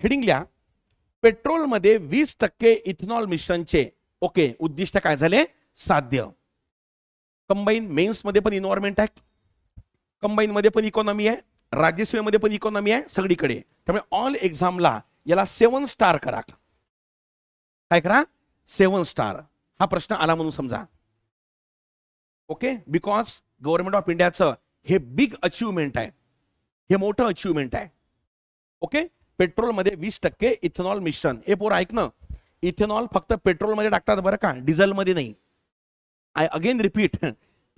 Heading लिहा, पेट्रोलमध्ये 20% ethanol मिश्रणचे okay उद्दिष्ट काय झाले साध्य. कंबाईन मेन्स मध्ये पण इन्व्हायरमेंट आहे, कंबाईन मध्ये पण इकॉनॉमी आहे, राज्यसेवेमध्ये पण इकॉनॉमी आहे सगळीकडे. त्यामुळे ऑल एक्झामला याला 7 स्टार करा. काय करा 7 स्टार. हा प्रश्न आला म्हणून समजा. ओके, बिकॉज गव्हर्नमेंट ऑफ इंडियाचं हे बिग अचिव्हमेंट आहे, हे मोठं अचिव्हमेंट आहे. ओके, पेट्रोलमध्ये 20% इथेनॉल मिश्रण. हे पोर ऐक ना, इथेनॉल फक्त पेट्रोलमध्ये टाकतात बरं का, डिझेलमध्ये नाही. आय अगेन रिपीट,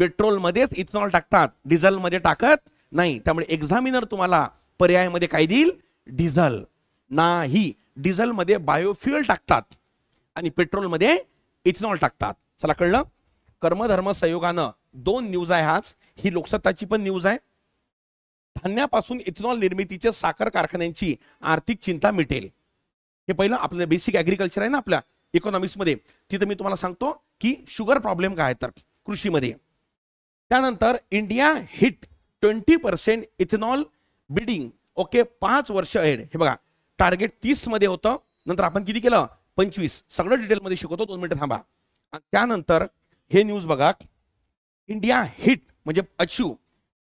पेट्रोलमध्येच इथेनॉल टाकतात, डिझेलमध्ये टाकत नाही. त्यामुळे एक्झामिनर तुम्हाला पर्यायामध्ये काय देईल, डिझेल नाही. डिझेलमध्ये बायोफ्युएल टाकतात आणि पेट्रोलमध्ये इथेनॉल टाकतात. चला कळलं. कर्मधर्म संयोगानं 2 न्यूज आहे आज. ही लोकसत्ताची पण न्यूज आहे. धान्यापासून इथेनॉल निर्मितीच्या साखर कारखान्यांची आर्थिक चिंता मिटेल. हे पहिलं आपलं बेसिक ॲग्रिकल्चर आहे ना आपल्या इकॉनॉमिक्समध्ये, तिथं मी तुम्हाला सांगतो की शुगर प्रॉब्लेम काय तर कृषीमध्ये. त्यानंतर India hit 20% ethanol building. Okay, 5 वर्ष अहेड. हे बघा, टार्गेट 30 मध्ये होतं, नंतर आपण किती केलं 25. सगळं डिटेलमध्ये शिकवतो, 2 मिनिटं थांबा. त्यानंतर हे न्यूज बघा, इंडिया हिट म्हणजे achieve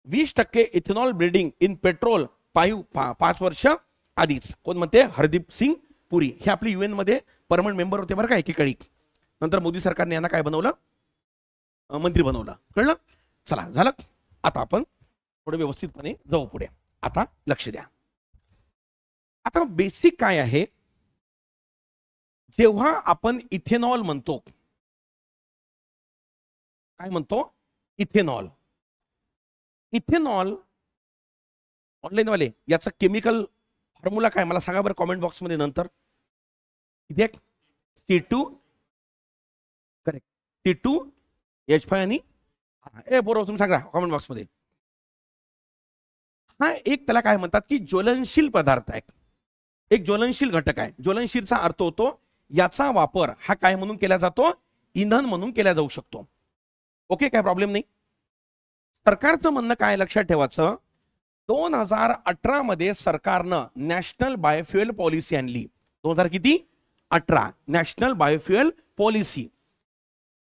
20% ethanol building in petrol 5 वर्ष आधीच. कोण म्हणते, हरदीप सिंग पुरी. हे आपले UN मध्ये परमनंट मेंबर होते बरं का एकेकाळी. नंतर मोदी सरकारने यांना काय बनवलं, मंत्री बनवलं. कळलं. चला झालं. आता आपण थोडं व्यवस्थितपणे जाऊ पुढे. आता लक्ष द्या. आता बेसिक काय आहे, जेव्हा आपण इथेनॉल म्हणतो, काय म्हणतो इथेनॉल. इथेनॉल ऑनलाईन वाले याचा केमिकल फॉर्म्युला काय मला सांगा बरं कमेंट बॉक्स मध्ये. नंतर इथे C2 करेक्ट, C2H5 आणि बरोबर तुम्ही सांगा कमेंट बॉक्स मध्ये. हा एक त्याला काय म्हणतात की ज्वलनशील पदार्थ आहे, एक ज्वलनशील घटक आहे. ज्वलनशीलचा अर्थ होतो याचा वापर हा काय म्हणून केला जातो, इंधन म्हणून केला जाऊ शकतो. ओके, काय प्रॉब्लेम नाही. सरकारचं म्हणणं काय लक्षात ठेवायचं, 2018 मध्ये सरकारनं नॅशनल बायोफ्युएल पॉलिसी आणली. 2018 नॅशनल बायोफ्युएल पॉलिसी.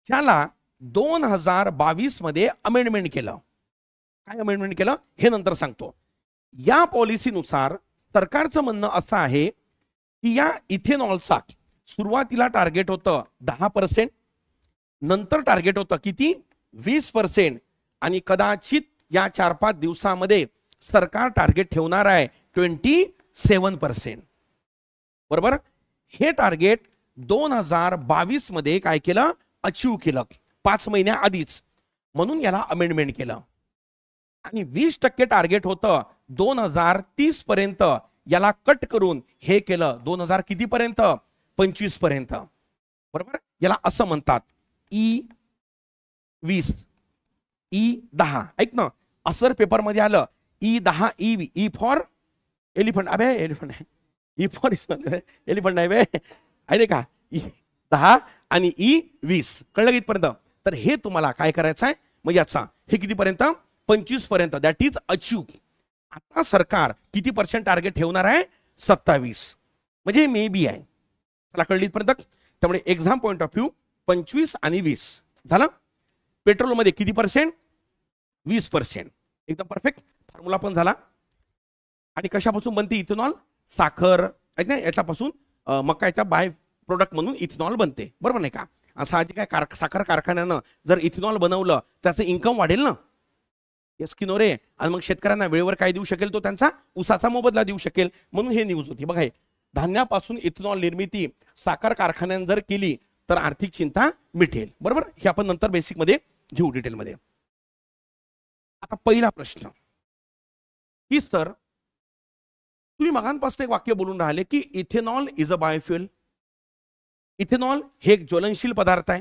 त्याला 2022 मध्ये अमेंडमेंट केलं. काय अमेंडमेंट केलं हे नंतर सांगतो. या पॉलिसीनुसार सरकारचं म्हणणं असं आहे की या इथेनॉलचा सुरुवातीला टार्गेट होतं 10%, नंतर टार्गेट होतं किती 20%, आणि कदाचित या 4-5 दिवसामध्ये सरकार टार्गेट ठेवणार आहे 27%. बरोबर. हे टार्गेट 2022 मध्ये काय केलं, अचीव केलं 5 महिन्या आधीच, म्हणून याला अमेंडमेंट केलं. आणि 20% टार्गेट होतं 2030 पर्यंत, याला कट करून हे केलं 2000 किती पर्यंत 25 पर्यंत. बरोबर. याला असं म्हणतात E20 E10. ऐक ना, असर पेपर मध्ये आलं E10 E फॉर एलिफंट. अबे एलिफंट आहे, E फॉर एलिफंट नाही बे, आहे का. E10 आणि E20 कळलं की इथपर्यंत. तर हे तुम्हाला काय करायचं आहे, मग याचा हे कितीपर्यंत 25 पर्यंत, दॅट इज अचीव. आता सरकार किती % टार्गेट ठेवणार आहे 27, म्हणजे मे बी आहे. चला कळली इथपर्यंत. त्यामुळे एक्झाम पॉइंट ऑफ व्ह्यू 25 आणि 20 झालं. पेट्रोलमध्ये किती %, 20%. एकदम परफेक्ट. फॉर्म्युला पण झाला. आणि कशापासून बनते इथेनॉल, साखर ऐक ना, याच्यापासून मकाच्या बाय प्रोडक्ट म्हणून इथेनॉल बनते. बरोबर नाही का. साहजिक काय, साखर कारखान्यानं जर इथेनॉल बनवलं त्याचं इन्कम वाढेल ना. येस की नो रे. आणि मग शेतकऱ्यांना वेळेवर काय देऊ शकेल, तो त्यांचा उसाचा मोबदला देऊ शकेल. म्हणून हे न्यूज होती बघा. धान्यापासून इथेनॉल निर्मिती साखर कारखान्यानं जर केली तर आर्थिक चिंता मिटेल. बरोबर. हे आपण नंतर बेसिक मध्ये घेऊ डिटेलमध्ये. आता पहिला प्रश्न की सर तुम्ही मगांपासून एक वाक्य बोलून राहिले की ethanol is a biofuel. Ethanol हे एक ज्वलनशील पदार्थ आहे.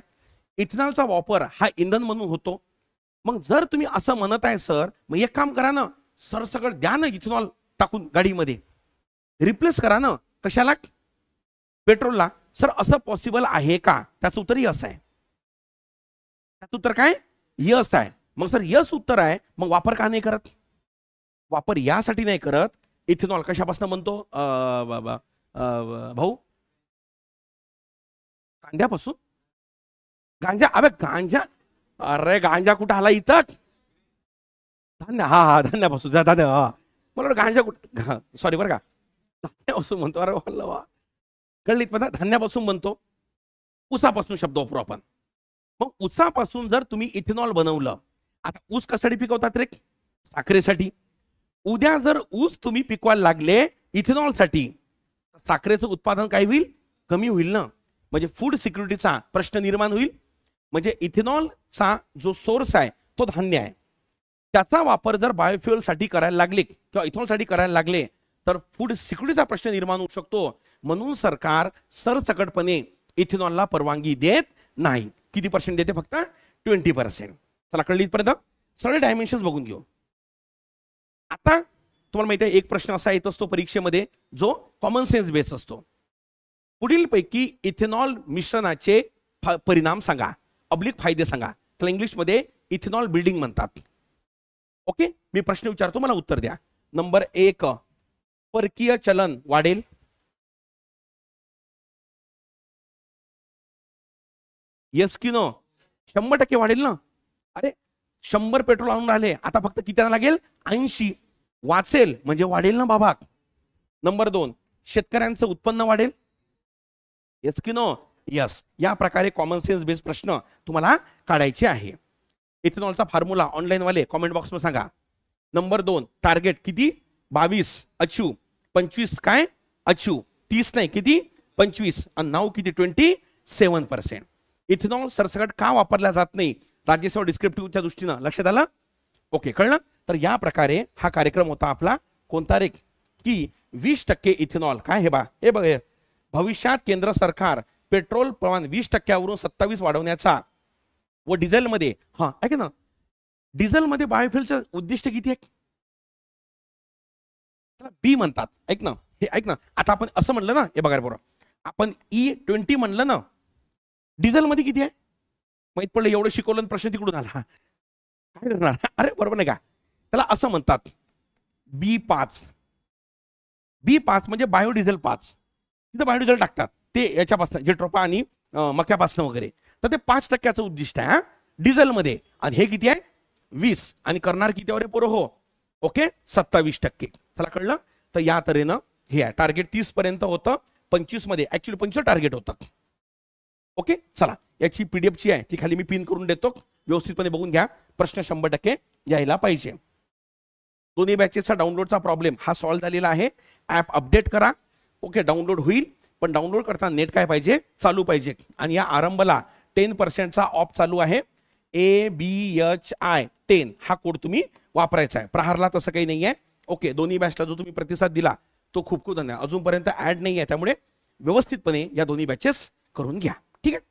इथेनॉलचा वापर हा इंधन म्हणून होतो. मग जर तुम्ही असं म्हणत आहे सर, मग एक काम करा ना सर, सगळं द्या ना इथेनॉल टाकून गाडीमध्ये, रिप्लेस करा ना. कशाला, पेट्रोलला. सर असं पॉसिबल आहे का, त्याचं उत्तर यस आहे. त्याचं उत्तर काय, यस आहे. मग सर यस उत्तर आहे, मग वापर का नाही करत. वापर यासाठी नाही करत, इथेनॉल कशापासून बनतो, भाऊ कांद्यापासून गांजा, अबे गांजा, अरे गांजा कुठं आला इथं? धान्य, हा हा धान्यापासून, धान्य, हा मला गांजा कुठं, सॉरी बरं का, धान्यापासून म्हणतो, अरे वा कळलीत मला, धान्यापासून बनतो, ऊसापासून शब्द वापरू आपण. मग ऊसापासून जर तुम्ही इथेनॉल बनवलं, आता ऊस कशासाठी पिकवतात रे? साखरेसाठी. उद्या जर ऊस तुम्ही पिकवायला लागले इथेनॉलसाठी, साखरेचं उत्पादन काय होईल? कमी होईल ना. म्हणजे फूड सिक्युरिटीचा प्रश्न निर्माण होईल. म्हणजे इथेनॉलचा जो सोर्स आहे तो धान्य आहे, त्याचा वापर जर बायोफ्युएलसाठी करायला लागले किंवा इथेनॉलसाठी करायला लागले तर फूड सिक्युरिटीचा प्रश्न निर्माण होऊ शकतो. म्हणून सरकार सरसकटपणे इथेनॉलला परवानगी देत नाही. किती पर्सेंट देते? फक्त 20%. चला कळली इथपर्यंत? सगळे डायमेन्शन्स बघून घेऊ. आता तुम्हाला माहिती आहे एक प्रश्न असा येत असतो परीक्षेमध्ये जो कॉमन सेन्स बेस असतो. पुढील पैकी इथेनॉल मिश्रणाचे परिणाम सांगा, अब्लिक फायदे सांगा. त्याला इंग्लिशमध्ये इथेनॉल बिल्डिंग म्हणतात. ओके, मी प्रश्न विचारतो, मला उत्तर द्या. नंबर 1, परकीय चलन वाढेल. येस की नो? 100% वाढेल ना. अरे 100 पेट्रोल आणून राहिले, आता फक्त किती लागेल? 80. वाचेल म्हणजे वाढेल ना बाबा. नंबर 2, शेतकऱ्यांचं उत्पन्न वाढेल. येस की नो? यस. या प्रकारे कॉमन सेन्स बेस्ड प्रश्न तुम्हाला काढायचे आहे. इथेनॉलचा फॉर्म्युला ऑनलाईन वाले कॉमेंट बॉक्स मध्ये सांगा. नंबर 2, टार्गेट किती? 22 अचीव, 25 काय अचीव, 30 नाही किती? 25, आणि नाव किती? 27%. इथेनॉल सरसकट का वापरला जात नाही राज्यसेवा डिस्क्रिप्टिव्हच्या दृष्टीनं? लक्षात आलं? ओके, कळलं? तर या प्रकारे हा कार्यक्रम होता आपला. कोणता रे? की 20% इथेनॉल. काय हे बा, हे बघ, भविष्यात केंद्र सरकार पेट्रोल प्रमाण 20%वरून 27 वाढवण्याचा व डिझेलमध्ये, हा ऐक ना, डिझेलमध्ये बायोफ्युएलचं उद्दिष्ट किती आहे? बी म्हणतात. ऐक ना, हे ऐक ना, आता आपण असं म्हणलं ना, हे बघा बरोबर, आपण E20 म्हणलं ना, डिझेलमध्ये किती आहे? माहित पडलं, एवढं शिकवलं प्रश्न तिकडून आला, काय करणार? अरे बरोबर नाही का? त्याला असं म्हणतात B5. B5 म्हणजे बायोडिझेल 5. तिथं बायोडिझेल टाकतात ते याच्यापासून, जेट्रोपा आणि मक्यापासून वगैरे. तर ते 5%चं उद्दिष्ट आहे डिझेलमध्ये. आणि हे किती आहे? 20. आणि करणार किती वरे पोरं? हो, ओके, 27%. चला कळलं? तर या तऱ्हेनं हे आहे. टार्गेट 30 पर्यंत होतं, 25 मध्ये ऍक्च्युली 25 टार्गेट होतं. ओके, चला याची PDF ची आहे ती खाली मी पिन करून देतो, व्यवस्थितपणे बघून घ्या. प्रश्न 100% यायला पाहिजे. दोन्ही बॅचेसचा डाउनलोडचा प्रॉब्लेम हा सॉल्व्ह झालेला आहे. ऍप अपडेट करा. ओके, डाउनलोड होईल, पण डाउनलोड करताना नेट काय पाहिजे? चालू पाहिजे. आणि या आरंभला 10%चा ऑफ चालू आहे. ABHI 10 हा कोड तुम्ही वापरायचा आहे. प्रहारला तसं काही नाही आहे. ओके, दोन्ही बॅचला जो तुम्ही प्रतिसाद दिला तो खूप खूप धन्यवाद. अजूनपर्यंत ऍड नाही आहे, त्यामुळे व्यवस्थितपणे या दोन्ही बॅचेस करून घ्या. ठीक आहे.